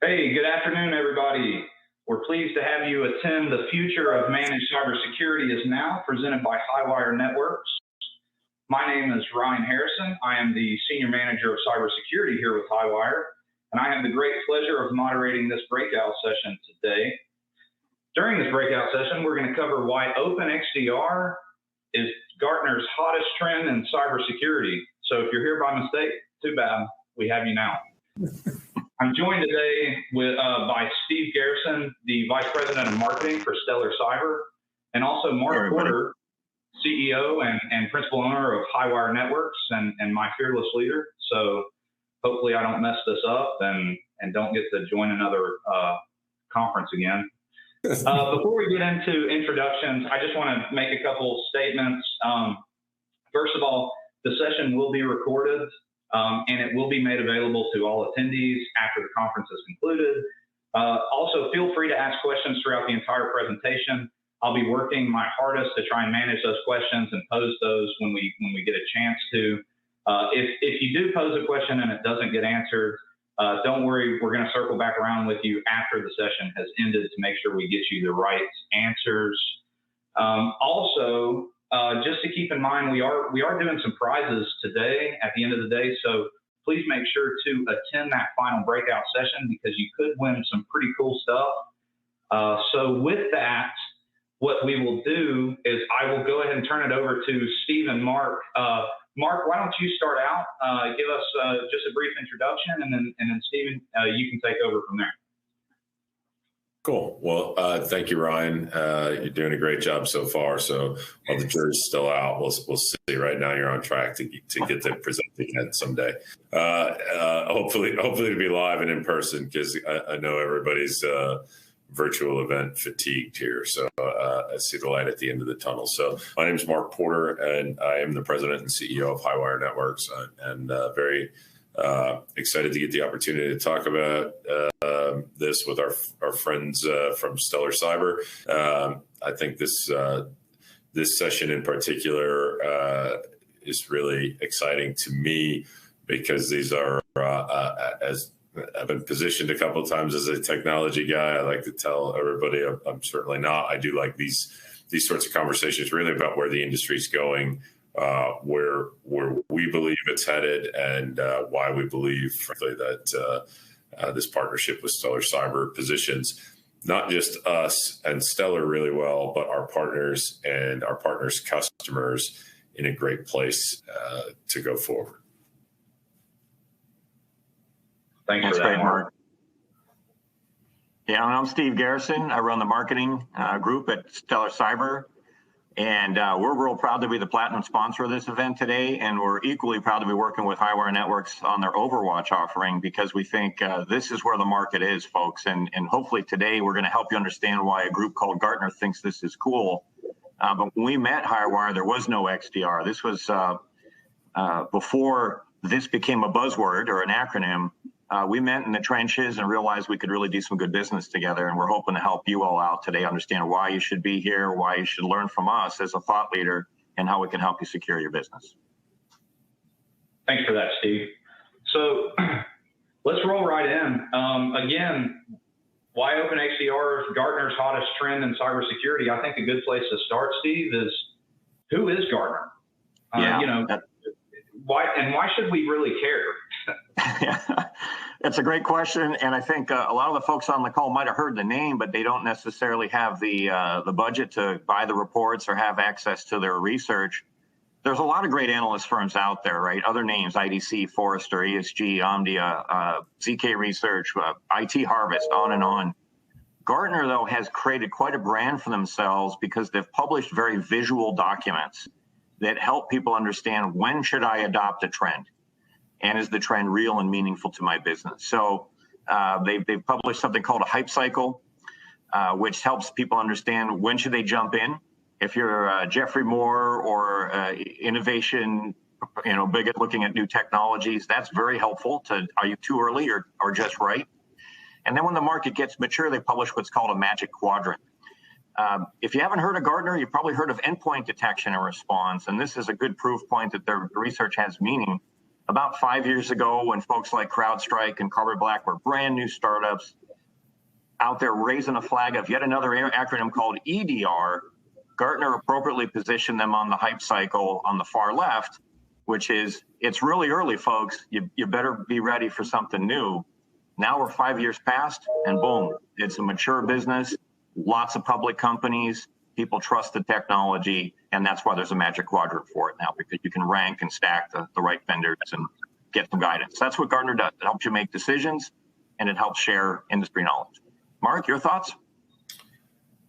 Hey, good afternoon, everybody. We're pleased to have you attend The Future of Managed Cybersecurity is Now, presented by Highwire Networks. My name is Ryan Harrison. I am the Senior Manager of Cybersecurity here with Highwire, and I have the great pleasure of moderating this breakout session today. During this breakout session, we're going to cover why Open XDR is Gartner's hottest trend in cybersecurity. So if you're here by mistake, too bad, we have you now. I'm joined today by Steve Garrison, the Vice President of Marketing for Stellar Cyber, and also Mark Porter, CEO and Principal Owner of Highwire Networks and my fearless leader. So hopefully I don't mess this up and don't get to join another conference again. Before we get into introductions, I just want to make a couple statements. First of all, the session will be recorded. And it will be made available to all attendees after the conference is concluded. Also, feel free to ask questions throughout the entire presentation. I'll be working my hardest to try and manage those questions and pose those when we get a chance to. If you do pose a question and it doesn't get answered, don't worry, we're going to circle back around with you after the session has ended to make sure we get you the right answers. Also, just to keep in mind, we are doing some prizes today at the end of the day, so please make sure to attend that final breakout session because you could win some pretty cool stuff. So with that, what we will do is I will go ahead and turn it over to Steve and Mark. Mark, why don't you start out, give us just a brief introduction, and then Steven, you can take over from there. Cool. Well, thank you, Ryan. You're doing a great job so far. So while the jury's still out, we'll see. Right now, you're on track to get to present again someday. Hopefully to be live and in person because I know everybody's virtual event fatigued here. So I see the light at the end of the tunnel. So my name is Mark Porter, and I am the president and CEO of Highwire Networks, and very excited to get the opportunity to talk about this with our friends from Stellar Cyber. I think this session in particular is really exciting to me because these are, as I've been positioned a couple of times as a technology guy, I like to tell everybody I'm certainly not. I do like these sorts of conversations really about where the industry's going, where we believe it's headed, and why we believe, frankly, that this partnership with Stellar Cyber positions not just us and Stellar really well, but our partners and our partners' customers in a great place to go forward. Thanks for that, Mark. Yeah, I'm Steve Garrison. I run the marketing group at Stellar Cyber. And we're real proud to be the platinum sponsor of this event today. And we're equally proud to be working with Highwire Networks on their Overwatch offering because we think this is where the market is, folks. And hopefully today we're going to help you understand why a group called Gartner thinks this is cool. But when we met Highwire, there was no XDR. This was before this became a buzzword or an acronym. We met in the trenches and realized we could really do some good business together. And we're hoping to help you all out today, understand why you should be here, why you should learn from us as a thought leader, and how we can help you secure your business. Thanks for that, Steve. So let's roll right in. Again, why Open XDR is Gartner's hottest trend in cybersecurity? I think a good place to start, Steve, is who is Gartner? Why should we really care? That's a great question, and I think a lot of the folks on the call might have heard the name, but they don't necessarily have the budget to buy the reports or have access to their research. There's a lot of great analyst firms out there, right? Other names, IDC, Forrester, ESG, Omdia, ZK Research, IT Harvest, on and on. Gartner, though, has created quite a brand for themselves because they've published very visual documents that help people understand when should I adopt a trend. And is the trend real and meaningful to my business? So they've published something called a hype cycle, which helps people understand when should they jump in. If you're Jeffrey Moore or innovation, big at looking at new technologies, that's very helpful to, are you too early or just right? And then when the market gets mature, they publish what's called a magic quadrant. If you haven't heard of Gartner, you've probably heard of endpoint detection and response. And this is a good proof point that their research has meaning. about 5 years ago, when folks like CrowdStrike and Carbon Black were brand new startups out there raising a flag of yet another acronym called EDR, Gartner appropriately positioned them on the hype cycle on the far left, which is, it's really early, folks. You better be ready for something new. Now we're 5 years past, and boom, it's a mature business, lots of public companies, people trust the technology, and that's why there's a magic quadrant for it now, because you can rank and stack the right vendors and get some guidance. That's what Gartner does. It helps you make decisions, and it helps share industry knowledge. Mark, your thoughts?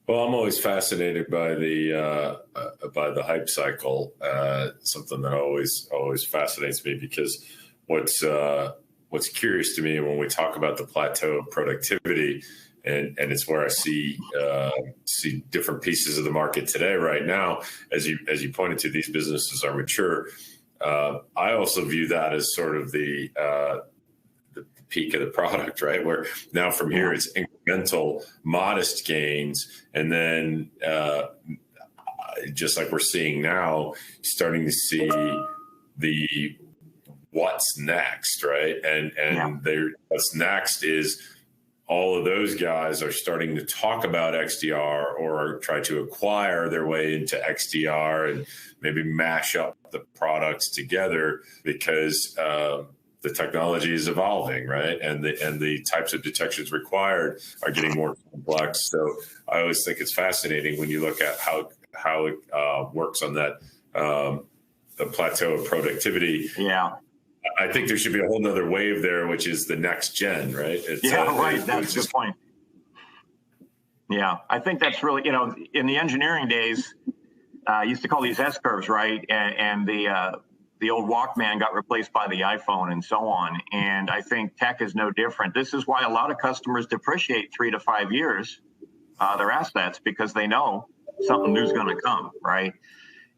Well, I'm always fascinated by the hype cycle. Something that always fascinates me, because what's curious to me when we talk about the plateau of productivity, and it's where I see different pieces of the market today. Right now, as you pointed to, these businesses are mature. I also view that as sort of the peak of the product, right? Where now from here it's incremental, modest gains, and then just like we're seeing now, starting to see the what's next, right? And what's next is all of those guys are starting to talk about XDR or try to acquire their way into XDR and maybe mash up the products together, because the technology is evolving, right? And the types of detections required are getting more complex. So I always think it's fascinating when you look at how it works on that the plateau of productivity. Yeah. I think there should be a whole nother wave there, which is the next gen, right? Right. That's a good point. Yeah, I think that's really, in the engineering days, I used to call these S-curves, right? And the old Walkman got replaced by the iPhone and so on. And I think tech is no different. This is why a lot of customers depreciate 3 to 5 years their assets, because they know something new is going to come, right?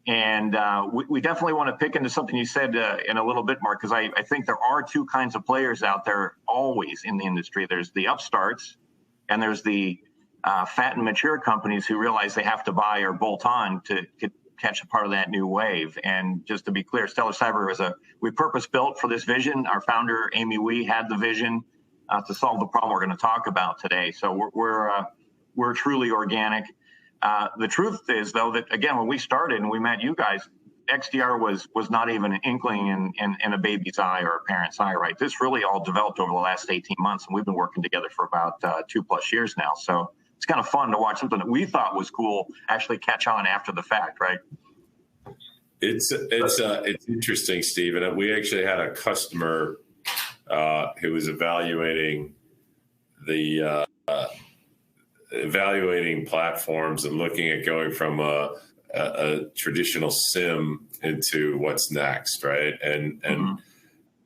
And we definitely want to pick into something you said in a little bit, Mark, because I think there are two kinds of players out there always in the industry. There's the upstarts, and there's the fat and mature companies who realize they have to buy or bolt on to catch a part of that new wave. And just to be clear, Stellar Cyber we purpose-built for this vision. Our founder, Amy Wee, had the vision to solve the problem we're going to talk about today. So we're truly organic. The truth is, though, that, again, when we started and we met you guys, XDR was not even an inkling in a baby's eye or a parent's eye, right? This really all developed over the last 18 months, and we've been working together for about 2+ years now. So it's kind of fun to watch something that we thought was cool actually catch on after the fact, right? It's interesting, Steve. And we actually had a customer who was evaluating platforms and looking at going from a traditional SIM into what's next, right? And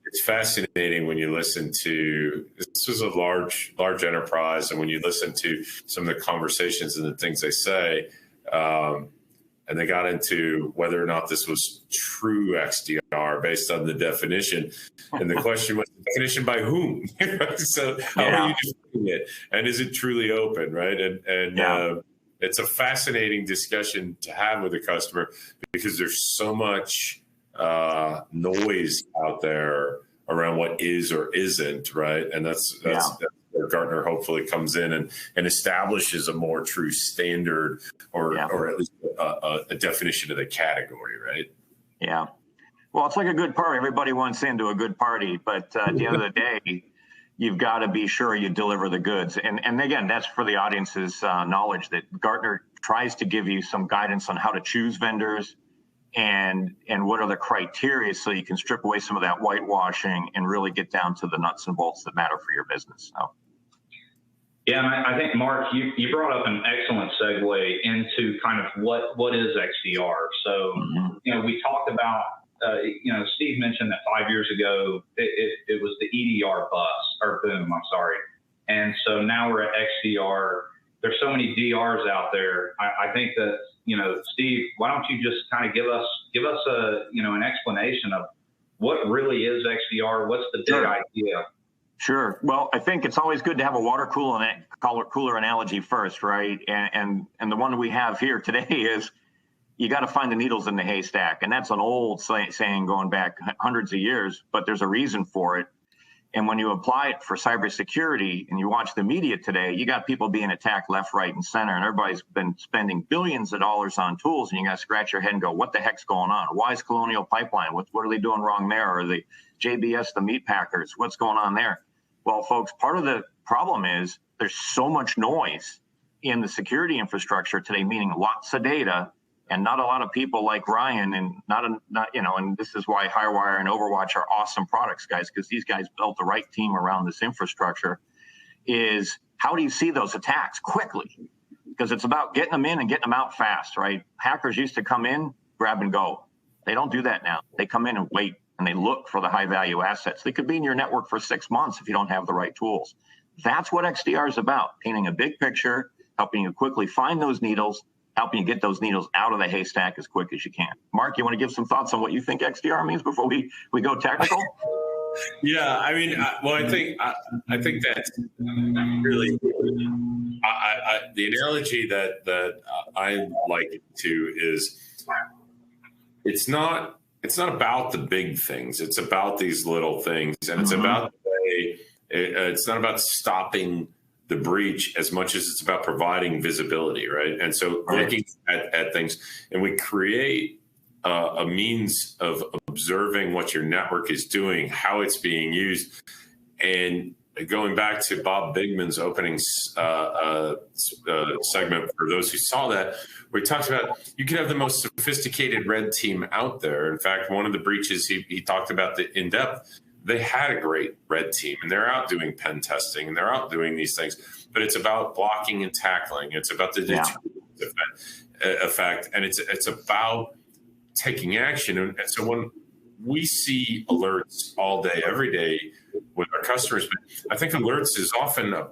it's fascinating when you listen to, this is a large enterprise, and when you listen to some of the conversations and the things they say, and they got into whether or not this was true XDR based on the definition. And the question was, definition by whom? So how are you defining it? And is it truly open, right? And it's a fascinating discussion to have with a customer, because there's so much noise out there around what is or isn't, right? And that's where Gartner hopefully comes in and establishes a more true standard, or at least a definition of the category, right? Yeah. Well, it's like a good party. Everybody wants into a good party, but at the end of the day, you've got to be sure you deliver the goods. And again, that's for the audience's knowledge, that Gartner tries to give you some guidance on how to choose vendors and what are the criteria, so you can strip away some of that whitewashing and really get down to the nuts and bolts that matter for your business. So. Yeah, and I think, Mark, you brought up an excellent segue into kind of what is XDR. So, we talked about, Steve mentioned that 5 years ago, it was the EDR bust, or boom, I'm sorry. And so now we're at XDR. There's so many DRs out there. I think that, Steve, why don't you just kind of give us an explanation of what really is XDR? What's the big idea? Sure. Well, I think it's always good to have a water cooler analogy first, right? And the one we have here today is you got to find the needles in the haystack. And that's an old saying going back hundreds of years, but there's a reason for it. And when you apply it for cybersecurity and you watch the media today, you got people being attacked left, right, and center. And everybody's been spending billions of dollars on tools. And you got to scratch your head and go, what the heck's going on? Why is Colonial Pipeline? What are they doing wrong there? Or the JBS, the meat packers, what's going on there? Well, folks, part of the problem is there's so much noise in the security infrastructure today, meaning lots of data and not a lot of people like Ryan, and and this is why Highwire and Overwatch are awesome products, guys, because these guys built the right team around this infrastructure. Is how do you see those attacks quickly? Because it's about getting them in and getting them out fast, right? Hackers used to come in, grab and go. They don't do that now. They come in and wait, and they look for the high value assets. They could be in your network for 6 months if you don't have the right tools. That's what XDR is about, painting a big picture, helping you quickly find those needles, helping you get those needles out of the haystack as quick as you can. Mark, you want to give some thoughts on what you think XDR means before we go technical? Yeah, I mean, I think that's really the analogy that I like it to is it's not about the big things. It's about these little things, and it's about the way. It's not about stopping the breach as much as it's about providing visibility, right? And so looking at things, and we create a means of observing what your network is doing, how it's being used. And going back to Bob Bigman's opening segment, for those who saw that, we talked about you could have the most sophisticated red team out there. In fact, one of the breaches he talked about in depth, they had a great red team, and they're out doing pen testing, and they're out doing these things. But it's about blocking and tackling. It's about the effect, and it's about taking action. And so when we see alerts all day, every day with our customers, but I think alerts is often a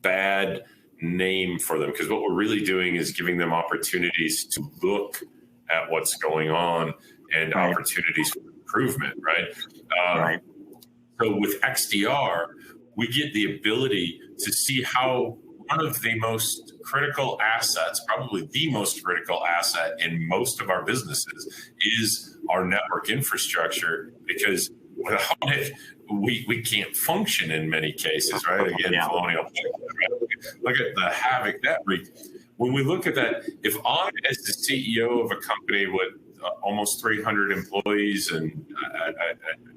bad name for them, because what we're really doing is giving them opportunities to look at what's going on and opportunities for improvement, right? So with XDR, we get the ability to see how one of the most critical assets, probably the most critical asset in most of our businesses, is our network infrastructure, because without it, we can't function in many cases, right? Again, Colonial, look at the havoc that wreaked. When we look at that, if I, as the CEO of a company with almost 300 employees and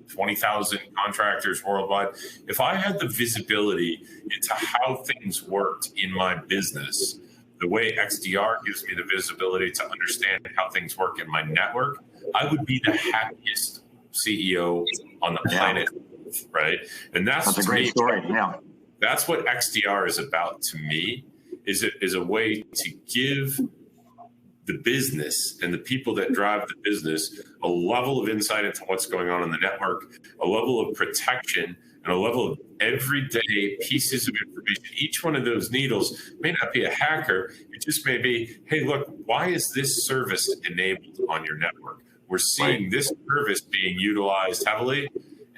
20,000 contractors worldwide, if I had the visibility into how things worked in my business, the way XDR gives me the visibility to understand how things work in my network, I would be the happiest CEO on the planet, right? And that's a great story. Yeah, that's what XDR is about to me. Is a way to give the business and the people that drive the business a level of insight into what's going on in the network, a level of protection, and a level of everyday pieces of information. Each one of those needles may not be a hacker. It just may be, hey, look, why is this service enabled on your network? We're seeing this service being utilized heavily.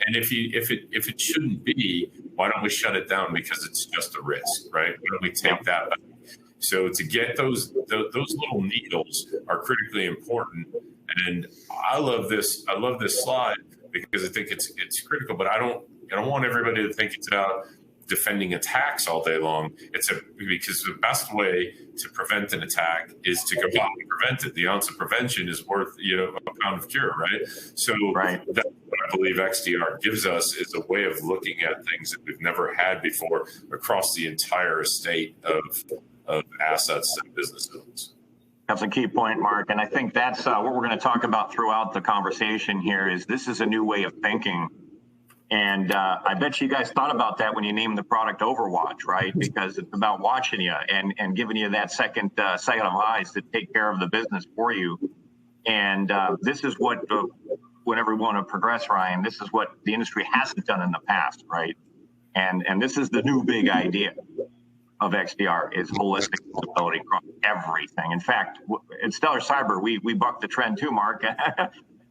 And if it shouldn't be, why don't we shut it down? Because it's just a risk, right? Why don't we take that back? So to get those little needles are critically important. And I love this slide because I think it's critical, but I don't want everybody to think it's about defending attacks all day long. Because the best way to prevent an attack is to go out and prevent it. The ounce of prevention is worth a pound of cure, right? So that's what I believe XDR gives us, is a way of looking at things that we've never had before across the entire estate of assets and business owners. That's a key point, Mark. And I think that's what we're going to talk about throughout the conversation here. Is this is a new way of thinking. And I bet you guys thought about that when you named the product Overwatch, right? Because it's about watching you and giving you that second set of eyes to take care of the business for you. And this is what, whenever we want to progress, Ryan, this is what the industry hasn't done in the past, right? And this is the new big idea of XDR, is holistic visibility across everything. In fact, in Stellar Cyber, we buck the trend too, Mark.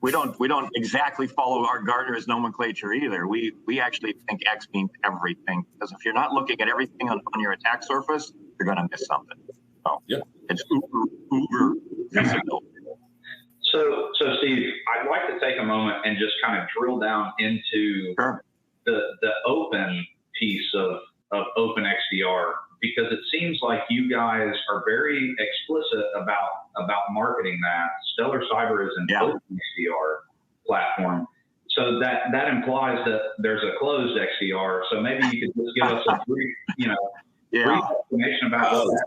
We don't exactly follow our Gartner's nomenclature either. We actually think X means everything, because if you're not looking at everything on your attack surface, you're going to miss something. So it's uber visibility. So Steve, I'd like to take a moment and just kind of drill down into the open piece of Open XDR, because it seems like you guys are very explicit about marketing that. Stellar Cyber is an open XDR platform. So that implies that there's a closed XDR. So maybe you could just give us a brief, brief explanation about what that is.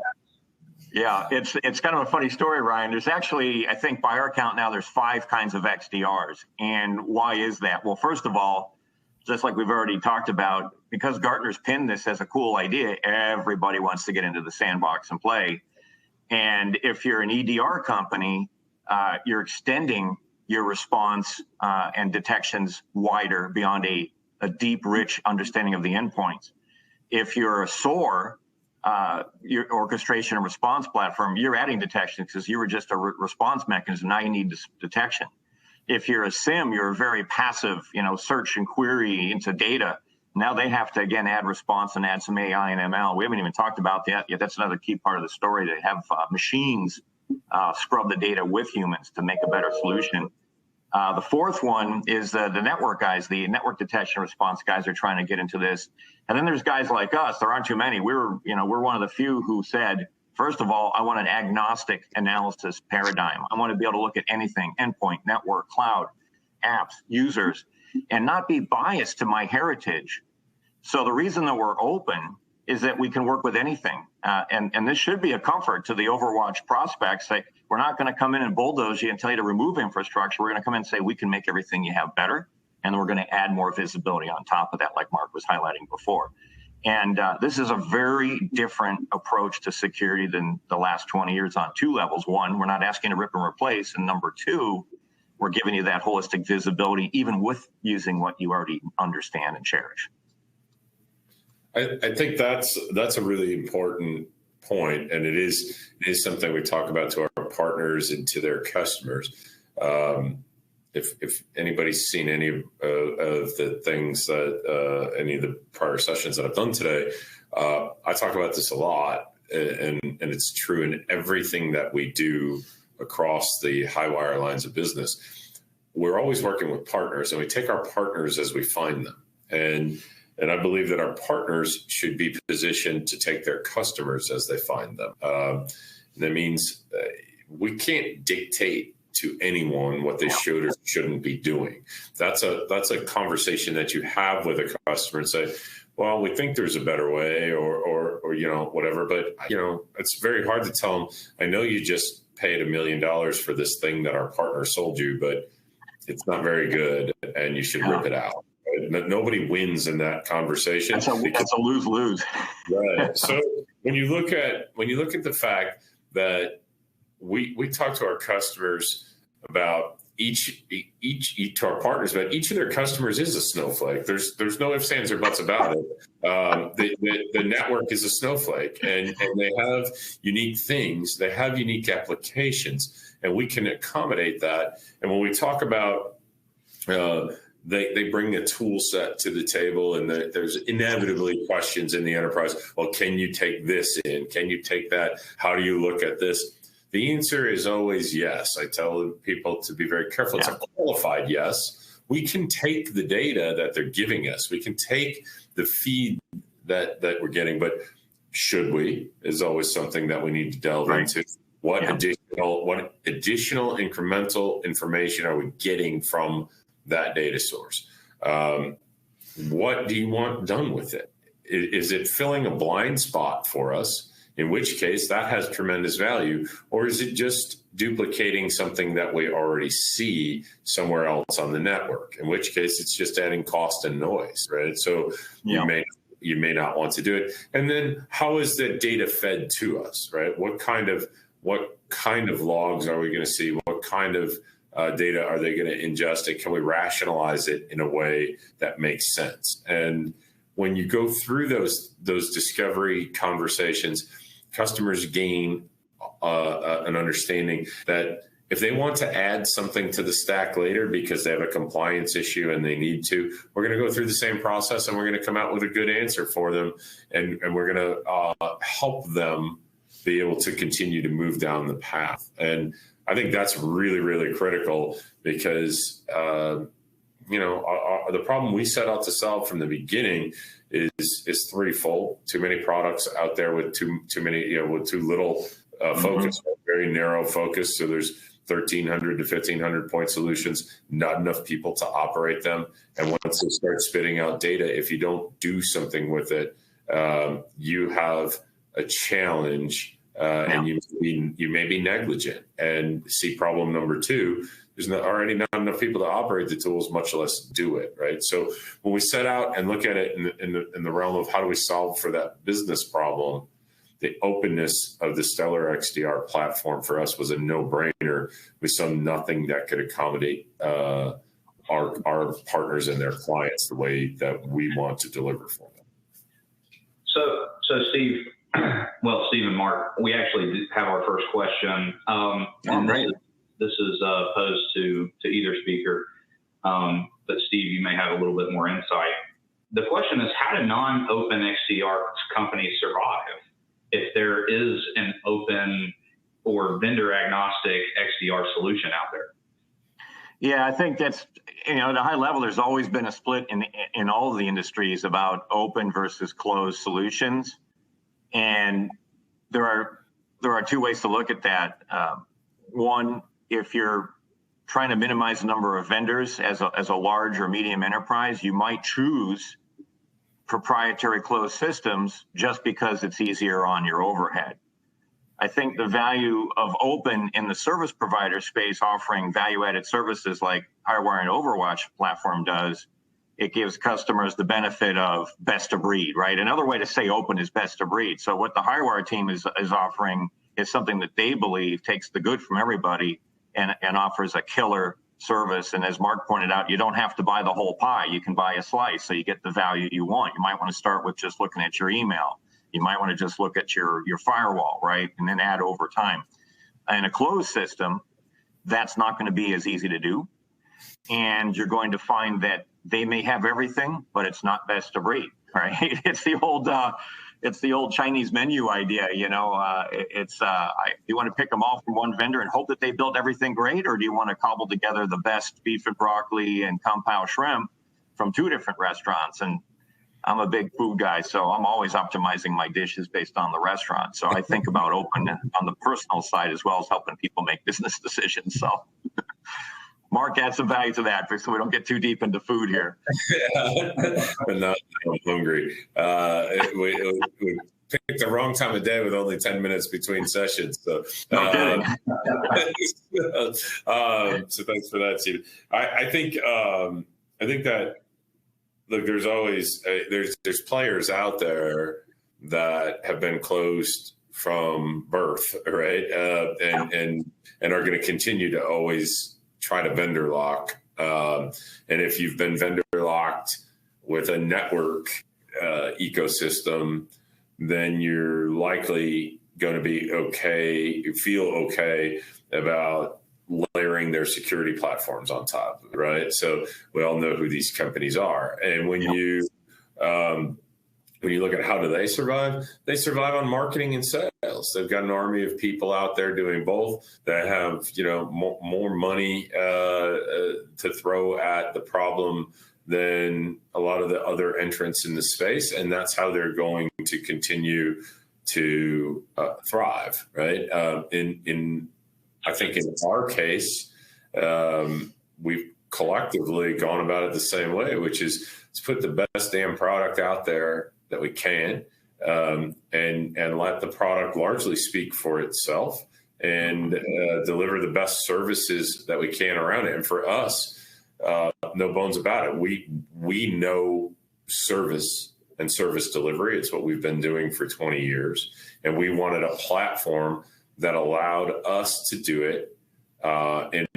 Yeah, it's kind of a funny story, Ryan. There's actually, I think by our count now, there's 5 kinds of XDRs. And why is that? Well, first of all, just like we've already talked about, because Gartner's pinned this as a cool idea, everybody wants to get into the sandbox and play. And if you're an EDR company, you're extending your response and detections wider beyond a deep, rich understanding of the endpoints. If you're a SOAR, your orchestration and response platform, you're adding detection because you were just a response mechanism. Now you need detection. If you're a SIM, you're a very passive, search and query into data. Now they have to, again, add response and add some AI and ML. We haven't even talked about that yet. That's another key part of the story. They have machines scrub the data with humans to make a better solution. The fourth one is the network guys, the network detection response guys are trying to get into this. And then there's guys like us. There aren't too many. We're one of the few who said, first of all, I want an agnostic analysis paradigm. I want to be able to look at anything, endpoint, network, cloud, apps, users, and not be biased to my heritage. So the reason that we're open is that we can work with anything. And this should be a comfort to the Overwatch prospects. Say, we're not going to come in and bulldoze you and tell you to remove infrastructure. We're going to come in and say, we can make everything you have better. And we're going to add more visibility on top of that, like Mark was highlighting before. And this is a very different approach to security than the last 20 years on 2 levels. One, we're not asking to rip and replace. And number 2, we're giving you that holistic visibility, even with using what you already understand and cherish. I think that's a really important point, and it is something we talk about to our partners and to their customers. If anybody's seen any of the things that any of the prior sessions that I've done today, I talk about this a lot, and it's true in everything that we do across the high wire lines of business. We're always working with partners, and we take our partners as we find them. And I believe that our partners should be positioned to take their customers as they find them. That means we can't dictate to anyone what they should or shouldn't be doing. That's a conversation that you have with a customer and say, well, we think there's a better way or whatever. But, it's very hard to tell them, I know you just paid $1 million for this thing that our partner sold you, but it's not very good and you should rip it out. Nobody wins in that conversation. That's a lose-lose. Right. So when you look at the fact that we talk to our customers about each to our partners, but each of their customers is a snowflake. There's no ifs, ands, or buts about it. The network is a snowflake, and they have unique things. They have unique applications, and we can accommodate that. And when we talk about they bring a tool set to the table, and there's inevitably questions in the enterprise. Well, can you take this in? Can you take that? How do you look at this? The answer is always yes. I tell people to be very careful. It's a qualified yes. We can take the data that they're giving us. We can take the feed that we're getting, but should we is always something that we need to delve into. What additional incremental information are we getting from that data source? What do you want done with it? Is it filling a blind spot for us? In which case that has tremendous value, or is it just duplicating something that we already see somewhere else on the network? In which case it's just adding cost and noise, right? So you may not want to do it. And then how is the data fed to us, right? What kind of logs are we going to see? What kind of data are they going to ingest? And can we rationalize it in a way that makes sense? And when you go through those discovery conversations, customers gain an understanding that if they want to add something to the stack later because they have a compliance issue and they need to, we're going to go through the same process and we're going to come out with a good answer for them. And we're going to help them be able to continue to move down the path. And I think that's really, really critical because, the problem we set out to solve from the beginning is threefold. Too many products out there with too many, with too little focus, very narrow focus. So there's 1,300 to 1,500 point solutions, not enough people to operate them. And once they start spitting out data, if you don't do something with it, you have a challenge, and you may be negligent. And see, problem number two, there's already not enough people to operate the tools, much less do it, right? So when we set out and look at it in the realm of how do we solve for that business problem, the openness of the Stellar XDR platform for us was a no-brainer. We saw nothing that could accommodate our partners and their clients the way that we want to deliver for them. So Steve, Steve and Mark, we actually have our first question. Great. This is posed to either speaker, but Steve, you may have a little bit more insight. The question is, how do non-open XDR companies survive if there is an open or vendor agnostic XDR solution out there? Yeah, I think that's, at a high level, there's always been a split in all of the industries about open versus closed solutions. And there are two ways to look at that. One, if you're trying to minimize the number of vendors as a large or medium enterprise, you might choose proprietary closed systems just because it's easier on your overhead. I think the value of open in the service provider space, offering value-added services like Hirewire and Overwatch platform does, it gives customers the benefit of best of breed, right? Another way to say open is best of breed. So what the Hirewire team is offering is something that they believe takes the good from everybody and offers a killer service. And as Mark pointed out, you don't have to buy the whole pie. You can buy a slice, so you get the value you want. You might want to start with just looking at your email. You might want to just look at your firewall, right? And then add over time. In a closed system, that's not going to be as easy to do. And you're going to find that they may have everything, but it's not best of breed, right? It's the old Chinese menu idea, you want to pick them all from one vendor and hope that they build everything great, or do you want to cobble together the best beef and broccoli and kung pao shrimp from two different restaurants? And I'm a big food guy, so I'm always optimizing my dishes based on the restaurant. So I think about open on the personal side as well as helping people make business decisions. So Mark, add some value to that so we don't get too deep into food here. But not, I'm hungry. We picked the wrong time of day with only 10 minutes between sessions. So, no kidding. So thanks for that, Steve. I think that, look, there's always there's players out there that have been closed from birth, right? And are going to continue to always try to vendor lock. And if you've been vendor locked with a network ecosystem, then you're likely going to be feel okay about layering their security platforms on top, right? So we all know who these companies are. And when you look at how do they survive on marketing and sales. They've got an army of people out there doing both that have, more money to throw at the problem than a lot of the other entrants in the space. And that's how they're going to continue to thrive, right? I think in our case, we've collectively gone about it the same way, which is let's put the best damn product out there that we can, and let the product largely speak for itself and deliver the best services that we can around it. And for us, no bones about it. We know service and service delivery. It's what we've been doing for 20 years. And we wanted a platform that allowed us to do it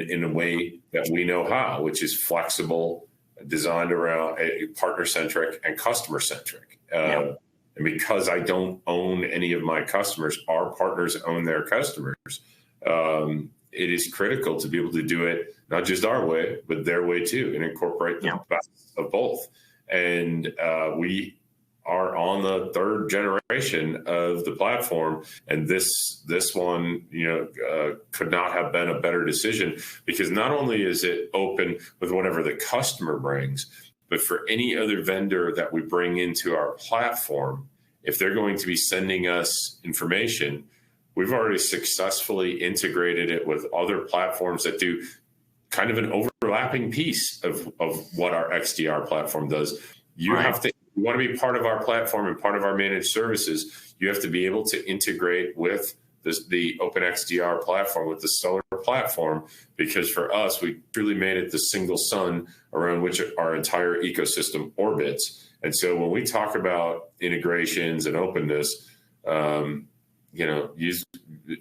in a way that we know how, which is flexible, designed around partner-centric and customer-centric. And because I don't own any of my customers, our partners own their customers. It is critical to be able to do it not just our way, but their way too, and incorporate the best of both. And we are on the third generation of the platform, and this one, could not have been a better decision, because not only is it open with whatever the customer brings, but for any other vendor that we bring into our platform, if they're going to be sending us information, we've already successfully integrated it with other platforms that do kind of an overlapping piece of what our XDR platform does. You want to be part of our platform and part of our managed services, you have to be able to integrate with the Open XDR platform, with the Stellar platform, because for us, we truly made it the single sun around which our entire ecosystem orbits. And so when we talk about integrations and openness,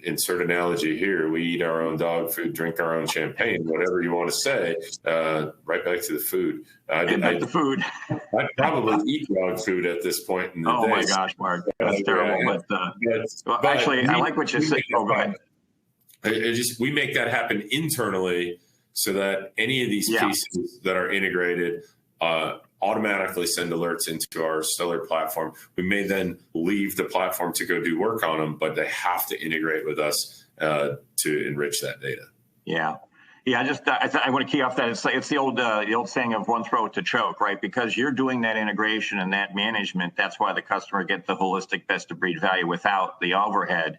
insert analogy here, we eat our own dog food, drink our own champagne, whatever you want to say, right back to the food. The food. I'd probably eat dog food at this point in the day. Oh my gosh, Mark, that's terrible. But actually, I like what you said. Oh, go ahead. We make that happen internally so that any of these pieces that are integrated automatically send alerts into our Stellar platform. We may then leave the platform to go do work on them, but they have to integrate with us to enrich that data. Yeah. I want to key off that. It's the old saying of one throat to choke, right? Because you're doing that integration and that management. That's why the customer gets the holistic best of breed value without the overhead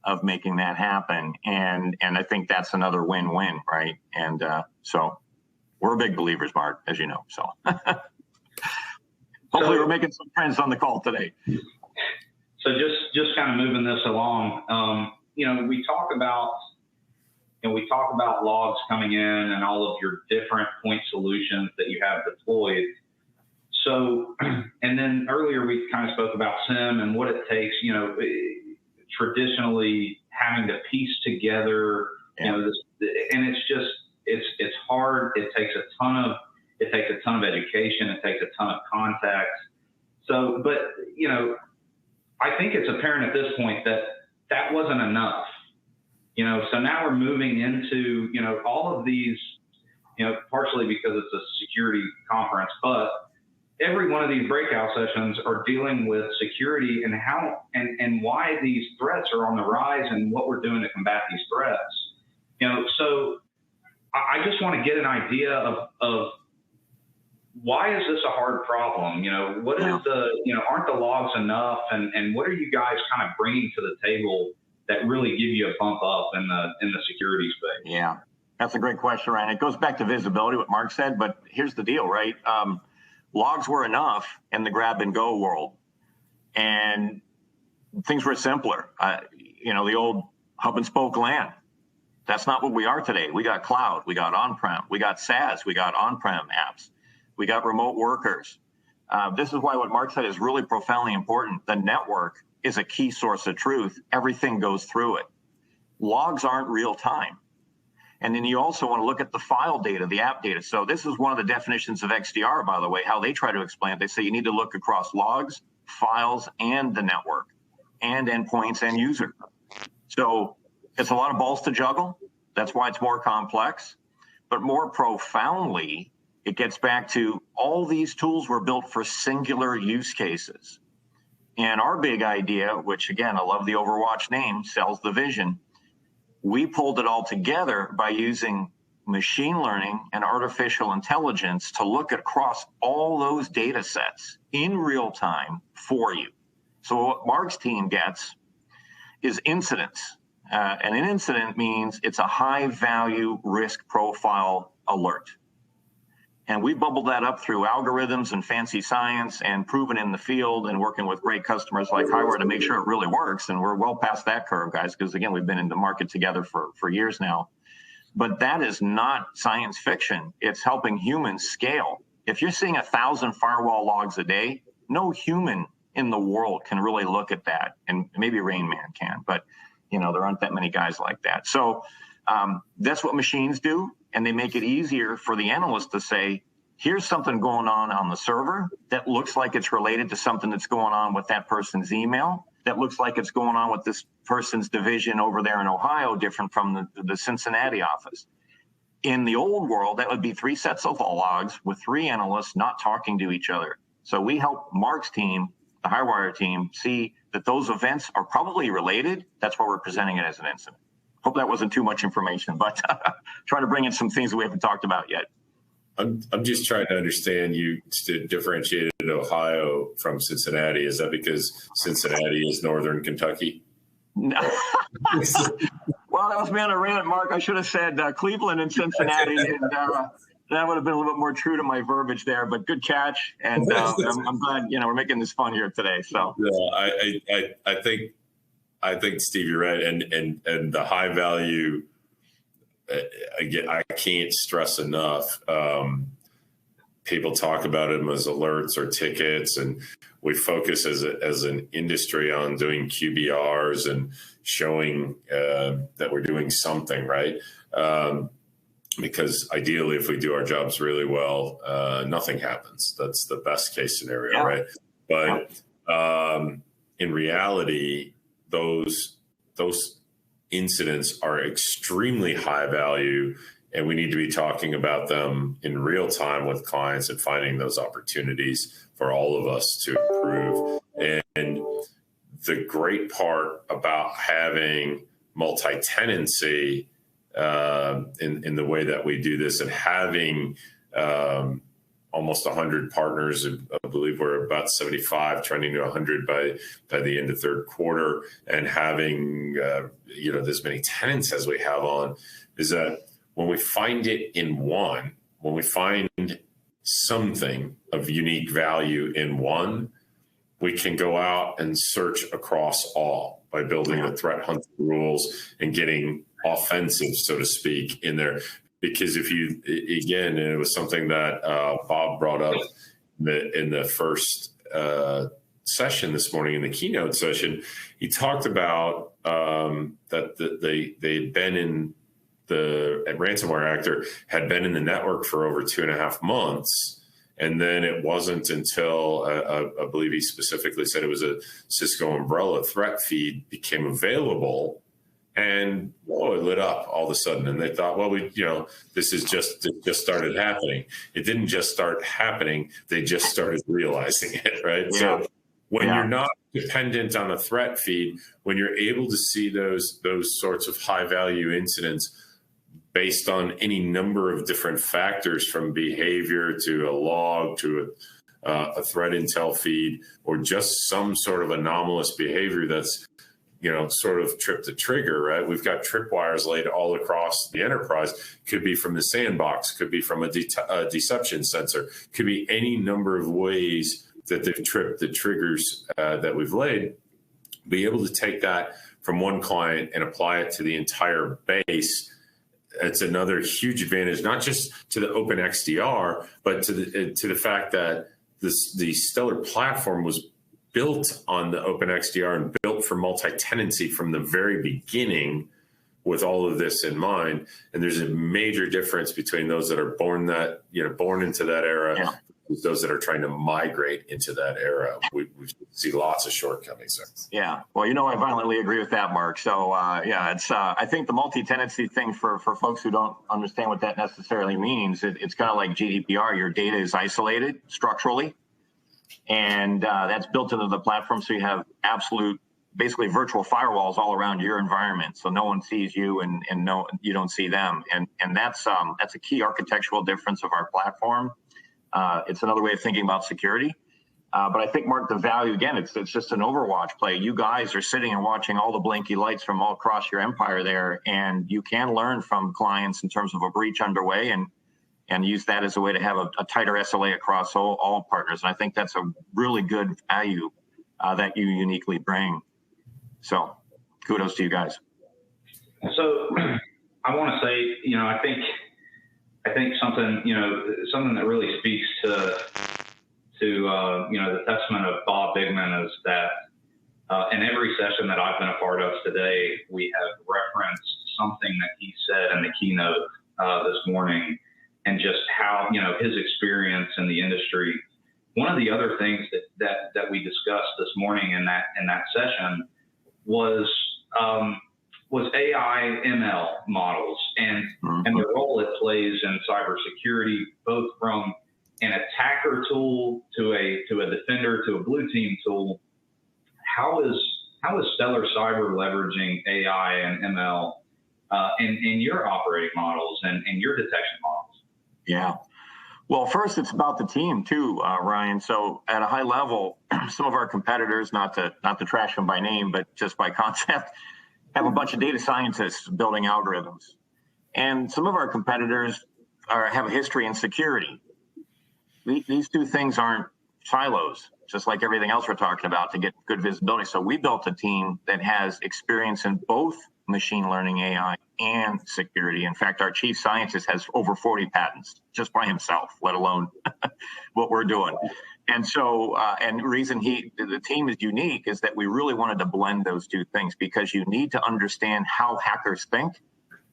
of making that happen. And I think that's another win-win, right? And so we're big believers, Mark, as you know. So hopefully we're making some friends on the call today. So just kind of moving this along, we talk about logs coming in and all of your different point solutions that you have deployed. So, and then earlier we kind of spoke about SIEM and what it takes, traditionally having to piece together, and it's hard. It takes a ton of education. It takes a ton of context. So, but, I think it's apparent at this point that wasn't enough, so now we're moving into, all of these, partially because it's a security conference, but every one of these breakout sessions are dealing with security and how and why these threats are on the rise and what we're doing to combat these threats. So I just want to get an idea of why is this a hard problem? What is aren't the logs enough? And what are you guys kind of bringing to the table that really give you a bump up in the security space? Yeah, that's a great question, Ryan. It goes back to visibility, what Mark said, but here's the deal, right? Logs were enough in the grab and go world, and things were simpler. The old hub and spoke LAN. That's not what we are today. We got cloud, we got on-prem, we got SaaS, we got on-prem apps, we got remote workers. This is why what Mark said is really profoundly important. The network is a key source of truth. Everything goes through it. Logs aren't real time. And then you also want to look at the file data, the app data. So this is one of the definitions of XDR, by the way, how they try to explain it. They say you need to look across logs, files, and the network, and endpoints and user. So it's a lot of balls to juggle. That's why it's more complex. But more profoundly, it gets back to all these tools were built for singular use cases. And our big idea, which again, I love the Overwatch name, sells the vision. We pulled it all together by using machine learning and artificial intelligence to look across all those data sets in real time for you. So what Mark's team gets is incidents. And an incident means it's a high value risk profile alert. And we bubbled that up through algorithms and fancy science and proven in the field and working with great customers like Highwire to make sure it really works. And we're well past that curve, guys, because again, we've been in the market together for years now. But that is not science fiction. It's helping humans scale. If you're seeing 1,000 firewall logs a day, no human in the world can really look at that. And maybe Rain Man can, but there aren't that many guys like that. So that's what machines do. And they make it easier for the analyst to say, here's something going on the server that looks like it's related to something that's going on with that person's email, that looks like it's going on with this person's division over there in Ohio, different from the Cincinnati office. In the old world, that would be 3 sets of logs with 3 analysts not talking to each other. So we help Mark's team the Highwire team, see that those events are probably related. That's why we're presenting it as an incident. Hope that wasn't too much information, but trying to bring in some things that we haven't talked about yet. I'm just trying to understand you to differentiate Ohio from Cincinnati. Is that because Cincinnati is northern Kentucky? Well, that was me on a rant, Mark. I should have said Cleveland and Cincinnati, and that would have been a little bit more true to my verbiage there. But good catch, and I'm glad we're making this fun here today. So yeah, I think Steve, you're right, and the high value. Again, I can't stress enough. People talk about them as alerts or tickets, and we focus as an industry on doing QBRs and showing that we're doing something right. Because ideally, if we do our jobs really well, nothing happens. That's the best case scenario, yeah. Right? But in reality, those incidents are extremely high value, and we need to be talking about them in real time with clients and finding those opportunities for all of us to improve. And the great part about having multi-tenancy in the way that we do this, and having almost 100 partners, I believe we're about 75, trending to 100 by the end of third quarter, and having this many tenants as we have on, is that when we find it in one, when we find something of unique value in one, we can go out and search across all by building the threat hunting rules and getting offensive, so to speak, in there. Because if you, again, and it was something that Bob brought up in the first session this morning, in the keynote session, he talked about that they'd been in the ransomware actor had been in the network for over 2.5 months. And then it wasn't until I believe he specifically said it was a Cisco umbrella threat feed became available. And it lit up all of a sudden, and they thought, well, this is just started happening. It didn't just start happening; they just started realizing it, right? Yeah. So when you're not dependent on a threat feed, when you're able to see those sorts of high value incidents based on any number of different factors, from behavior to a log to a threat intel feed, or just some sort of anomalous behavior that's sort of trip the trigger, right? We've got tripwires laid all across the enterprise. Could be from the sandbox, could be from a deception sensor, could be any number of ways that they've tripped the triggers that we've laid. Be able to take that from one client and apply it to the entire base. It's another huge advantage, not just to the open XDR, but to the fact that the Stellar platform was built on the open XDR and built for multi-tenancy from the very beginning, with all of this in mind. And there's a major difference between those that are born into that era, with those that are trying to migrate into that era. We see lots of shortcomings there. Yeah, well, I violently agree with that, Mark. So it's I think the multi-tenancy thing, for folks who don't understand what that necessarily means, it's kind of like GDPR. Your data is isolated structurally, and that's built into the platform, so you have absolute, basically virtual firewalls all around your environment, so no one sees you and no, you don't see them, and that's a key architectural difference of our platform. It's another way of thinking about security, but I think, Mark, the value, again, it's just an Overwatch play. You guys are sitting and watching all the blinky lights from all across your empire there, and you can learn from clients in terms of a breach underway, and use that as a way to have a tighter SLA across all partners. And I think that's a really good value that you uniquely bring. So kudos to you guys. So I want to say, I think something that really speaks to the testament of Bob Bigman is that in every session that I've been a part of today, we have referenced something that he said in the keynote this morning, and just how, his experience in the industry. One of the other things that we discussed this morning in that session was AI ML models and the role it plays in cybersecurity, both from an attacker tool to a defender to a blue team tool, how is Stellar Cyber leveraging AI and ML in your operating models and your detection models? Yeah. Well, first, it's about the team too, Ryan. So at a high level, some of our competitors, not to trash them by name, but just by concept, have a bunch of data scientists building algorithms. And some of our competitors have a history in security. These two things aren't silos, just like everything else we're talking about to get good visibility. So we built a team that has experience in both machine learning, AI, and security. In fact, our chief scientist has over 40 patents just by himself, let alone what we're doing. And so, and the reason the team is unique is that we really wanted to blend those two things, because you need to understand how hackers think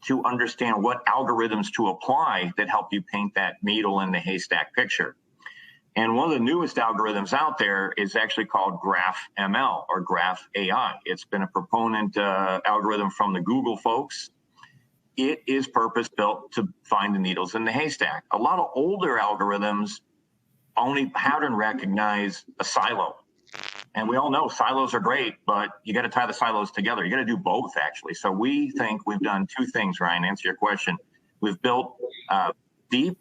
to understand what algorithms to apply that help you paint that needle in the haystack picture. And one of the newest algorithms out there is actually called Graph ML or Graph AI. It's been a proponent algorithm from the Google folks. It is purpose-built to find the needles in the haystack. A lot of older algorithms only pattern recognize a silo. And we all know silos are great, but you got to tie the silos together. You got to do both, actually. So we think we've done two things, Ryan, to answer your question. We've built deep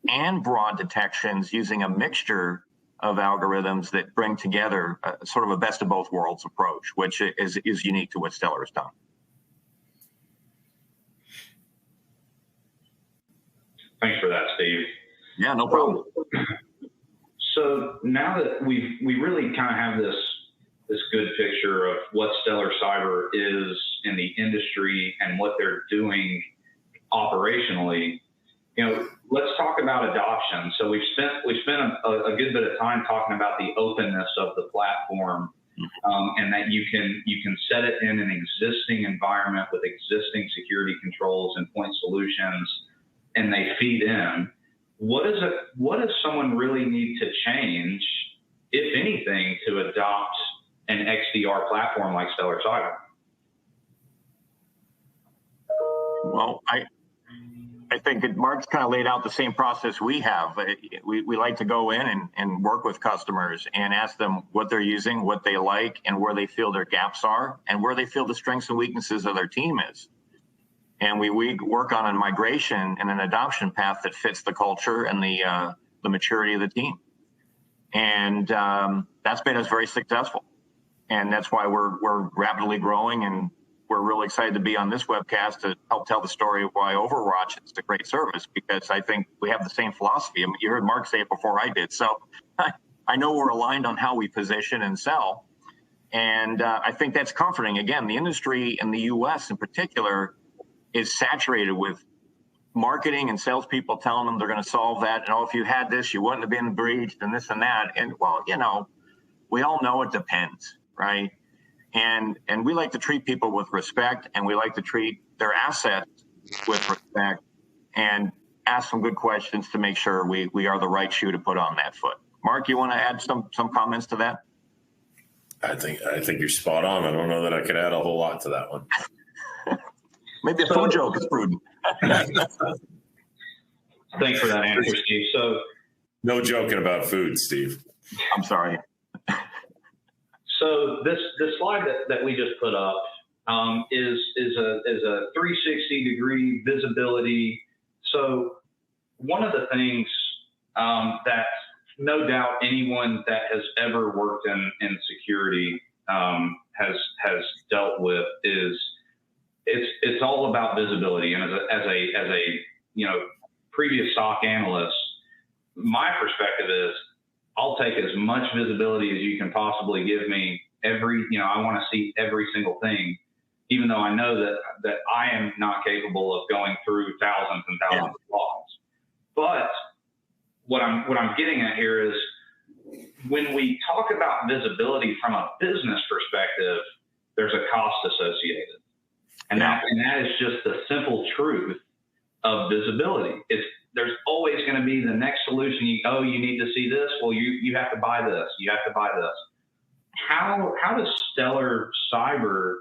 and broad detections using a mixture of algorithms that bring together sort of a best of both worlds approach, which is unique to what Stellar has done. Thanks for that, Steve. Yeah, no problem. So now that we really kind of have this good picture of what Stellar Cyber is in the industry and what they're doing operationally, let's talk about adoption. So we've spent a good bit of time talking about the openness of the platform, and that you can set it in an existing environment with existing security controls and point solutions, and they feed in. What does someone really need to change, if anything, to adopt an XDR platform like Stellar Cyber? Well, I think Mark's kind of laid out the same process we have. We like to go in and work with customers and ask them what they're using, what they like, and where they feel their gaps are, and where they feel the strengths and weaknesses of their team is. And we work on a migration and an adoption path that fits the culture and the maturity of the team. And that's made us very successful. And that's why we're rapidly growing, and we're really excited to be on this webcast to help tell the story of why Overwatch is a great service, because I think we have the same philosophy. I mean, you heard Mark say it before I did. So I know we're aligned on how we position and sell. And I think that's comforting. Again, the industry in the U.S. in particular is saturated with marketing and salespeople telling them they're going to solve that. And, if you had this, you wouldn't have been breached, and this and that. And, well, we all know it depends, right? And we like to treat people with respect, and we like to treat their assets with respect, and ask some good questions to make sure we are the right shoe to put on that foot. Mark, you want to add some comments to that? I think you're spot on. I don't know that I could add a whole lot to that one. Maybe a food joke is prudent. Thanks for that answer, Steve. So, no joking about food, Steve. I'm sorry. So this slide that we just put up is a 360-degree visibility. So one of the things that no doubt anyone that has ever worked in security has dealt with is it's all about visibility. And as a previous SOC analyst, my perspective is I'll take as much visibility as you can possibly give me. I want to see every single thing, even though I know that I am not capable of going through thousands and thousands of logs. But what I'm getting at here is when we talk about visibility from a business perspective, there's a cost associated. And that is just the simple truth of visibility. There's always going to be the next solution. You need to see this. Well, you have to buy this. You have to buy this. How does Stellar Cyber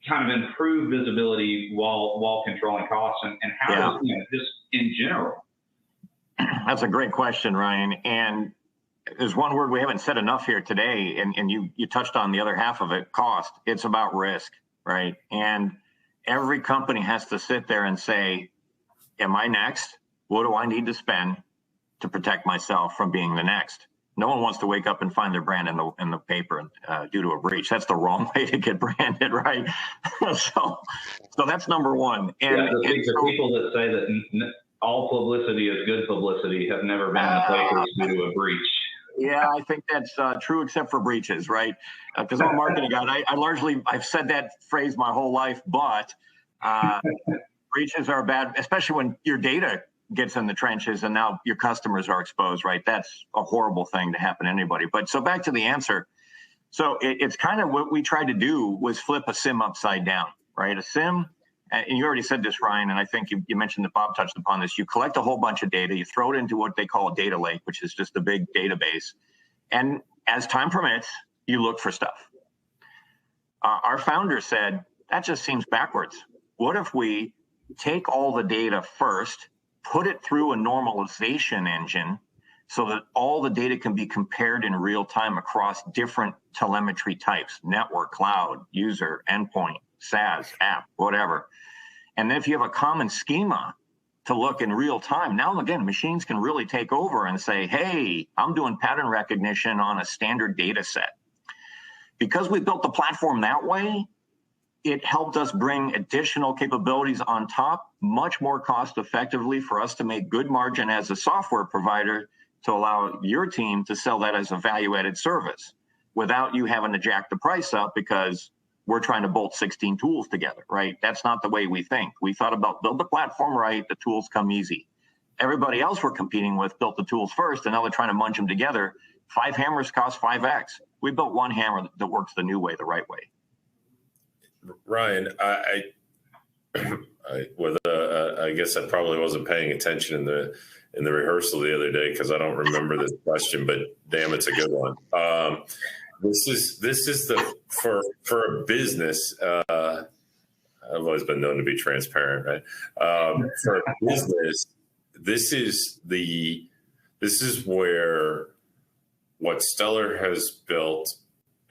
kind of improve visibility while controlling costs, and how does just in general? That's a great question, Ryan. And there's one word we haven't said enough here today, and you touched on the other half of it, cost. It's about risk, right? And every company has to sit there and say, am I next? What do I need to spend to protect myself from being the next? No one wants to wake up and find their brand in the paper due to a breach. That's the wrong way to get branded, right? so that's number one. And, yeah, the people that say that all publicity is good publicity have never been in the papers due to a breach. Yeah, I think that's true, except for breaches, right? Because I'm a marketing guy. I've said that phrase my whole life, but breaches are bad, especially when your data gets in the trenches and now your customers are exposed, right? That's a horrible thing to happen to anybody. But so back to the answer. So it's kind of what we tried to do was flip a SIM upside down, right? A SIM, and you already said this, Ryan, and I think you mentioned that Bob touched upon this. You collect a whole bunch of data, you throw it into what they call a data lake, which is just a big database. And as time permits, you look for stuff. Our founder said, that just seems backwards. What if we take all the data first, put it through a normalization engine so that all the data can be compared in real time across different telemetry types, network, cloud, user, endpoint, SaaS, app, whatever. And then if you have a common schema to look in real time, now again, machines can really take over and say, hey, I'm doing pattern recognition on a standard data set. Because we built the platform that way, it helped us bring additional capabilities on top, much more cost effectively for us to make good margin as a software provider to allow your team to sell that as a value-added service without you having to jack the price up because we're trying to bolt 16 tools together, right? That's not the way we think. We thought about build the platform right, the tools come easy. Everybody else we're competing with built the tools first, and now they're trying to munch them together. 5 hammers cost 5x. We built one hammer that works the new way, the right way. Ryan, I guess I probably wasn't paying attention in the rehearsal the other day because I don't remember this question, but damn, it's a good one. This is for a business. I've always been known to be transparent, right? For a business, this is where what Stellar has built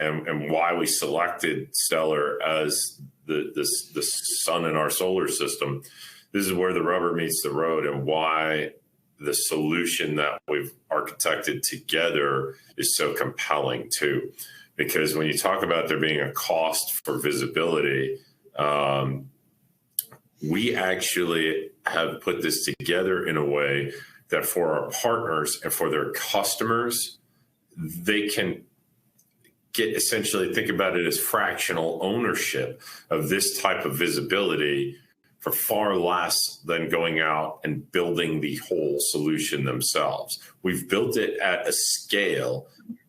and why we selected Stellar as the sun in our solar system. This is where the rubber meets the road and why the solution that we've architected together is so compelling too. Because when you talk about there being a cost for visibility, we actually have put this together in a way that for our partners and for their customers, they can get essentially, think about it as fractional ownership of this type of visibility for far less than going out and building the whole solution themselves. We've built it at a scale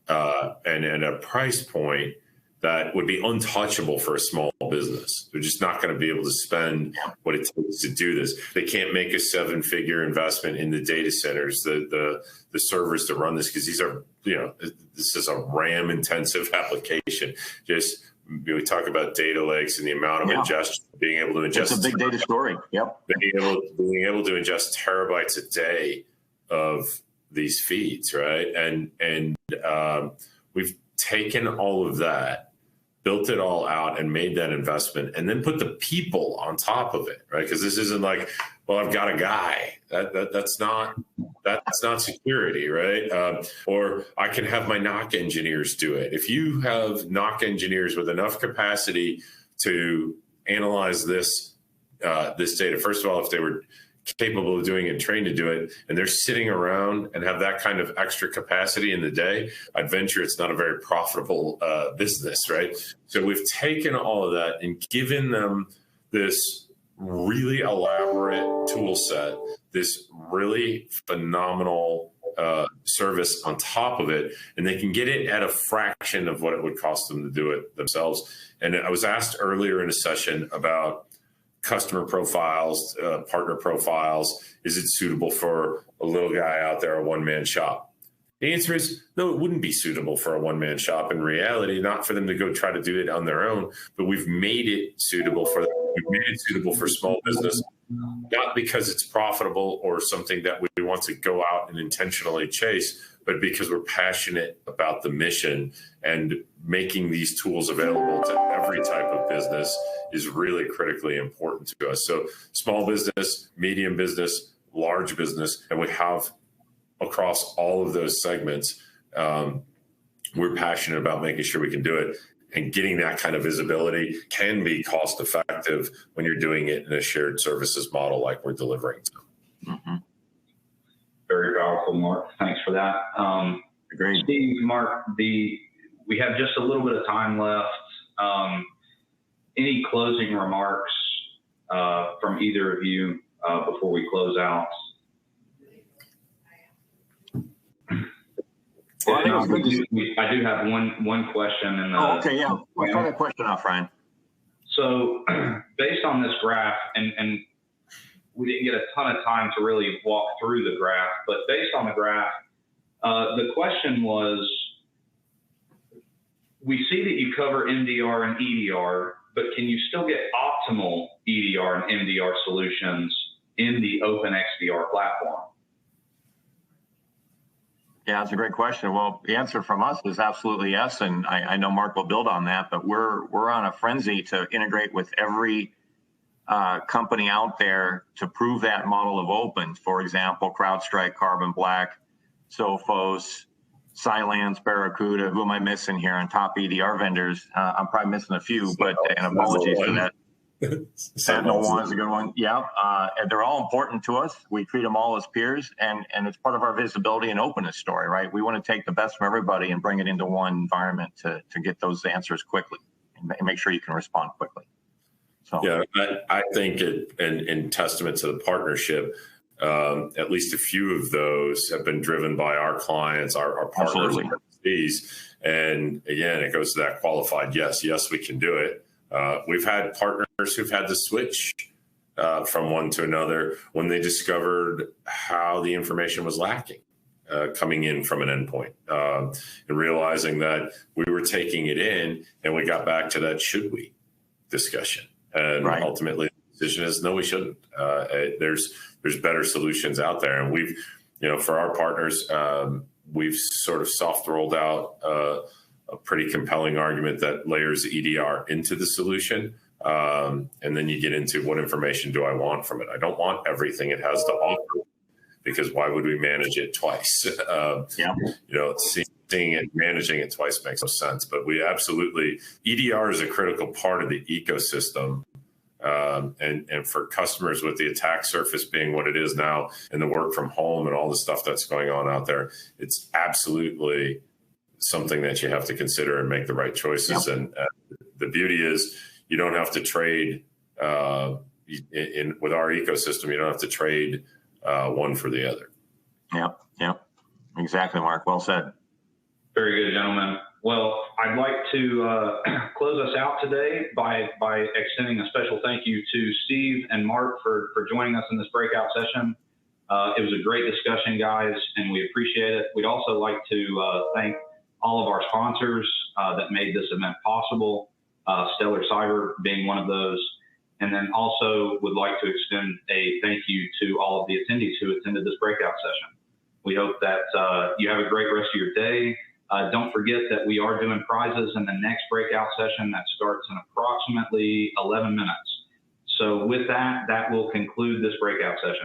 and at a price point that would be untouchable for a small business. They're just not going to be able to spend what it takes to do this. They can't make a 7-figure investment in the data centers, the servers to run this, because these are, this is a RAM intensive application. Just, we talk about data lakes and the amount of ingestion, being able to ingest. It's a big data story. Yep. Being able to ingest terabytes a day of these feeds, right? And we've taken all of that, built it all out, and made that investment, and then put the people on top of it, right? Because this isn't like, well, I've got a guy. That's not security, right? Or I can have my NOC engineers do it. If you have NOC engineers with enough capacity to analyze this data, first of all, if they were capable of doing it and trained to do it, and they're sitting around and have that kind of extra capacity in the day, I'd venture it's not a very profitable business, right? So we've taken all of that and given them this really elaborate tool set, this really phenomenal service on top of it, and they can get it at a fraction of what it would cost them to do it themselves. And I was asked earlier in a session about customer profiles, partner profiles. Is it suitable for a little guy out there, a one-man shop? The answer is no, it wouldn't be suitable for a one-man shop in reality, not for them to go try to do it on their own, but we've made it suitable for them. We've made it suitable for small business. not because it's profitable or something that we want to go out and intentionally chase, but because we're passionate about the mission, and making these tools available to every type of business is really critically important to us. So small business, medium business, large business, and we have across all of those segments, we're passionate about making sure we can do it. And getting that kind of visibility can be cost effective when you're doing it in a shared services model like we're delivering to. Mm-hmm. Very powerful, Mark. Thanks for that. Agreed. Steve, Mark, we have just a little bit of time left. Any closing remarks from either of you before we close out? Well, I do have one question. Okay, yeah. What's that question off, Ryan? So based on this graph, and we didn't get a ton of time to really walk through the graph, but based on the graph, the question was, we see that you cover MDR and EDR, but can you still get optimal EDR and MDR solutions in the open XDR platform? Yeah, that's a great question. Well, the answer from us is absolutely yes, and I know Mark will build on that, but we're on a frenzy to integrate with every company out there to prove that model of open. For example, CrowdStrike, Carbon Black, Sophos, Cylance, Barracuda. Who am I missing here on top EDR vendors? I'm probably missing a few, but and apologies for that. Sentinel-1 is a good one. Yeah, and they're all important to us. We treat them all as peers, and it's part of our visibility and openness story, right? We want to take the best from everybody and bring it into one environment to get those answers quickly and make sure you can respond quickly. So yeah, I think in testament to the partnership, at least a few of those have been driven by our clients, our partners, and again, it goes to that qualified yes, we can do it. We've had partners who've had to switch from one to another when they discovered how the information was lacking coming in from an endpoint, and realizing that we were taking it in, and we got back to that should we discussion. And right. Ultimately, the decision is no, we shouldn't. There's better solutions out there, and we've, for our partners, we've sort of soft rolled out a pretty compelling argument that layers EDR into the solution. And then you get into what information do I want from it? I don't want everything it has to offer, because why would we manage it twice? Seeing it, managing it twice makes no sense. But we absolutely, EDR is a critical part of the ecosystem. And for customers, with the attack surface being what it is now, and the work from home and all the stuff that's going on out there, it's absolutely something that you have to consider and make the right choices. Yep. And the beauty is you don't have to trade with our ecosystem. You don't have to trade one for the other. Yep. Exactly, Mark. Well said. Very good, gentlemen. Well, I'd like to close us out today by extending a special thank you to Steve and Mark for joining us in this breakout session. It was a great discussion, guys, and we appreciate it. We'd also like to thank all of our sponsors that made this event possible, Stellar Cyber being one of those. And then also would like to extend a thank you to all of the attendees who attended this breakout session. We hope that you have a great rest of your day. Don't forget that we are doing prizes in the next breakout session that starts in approximately 11 minutes. So with that will conclude this breakout session.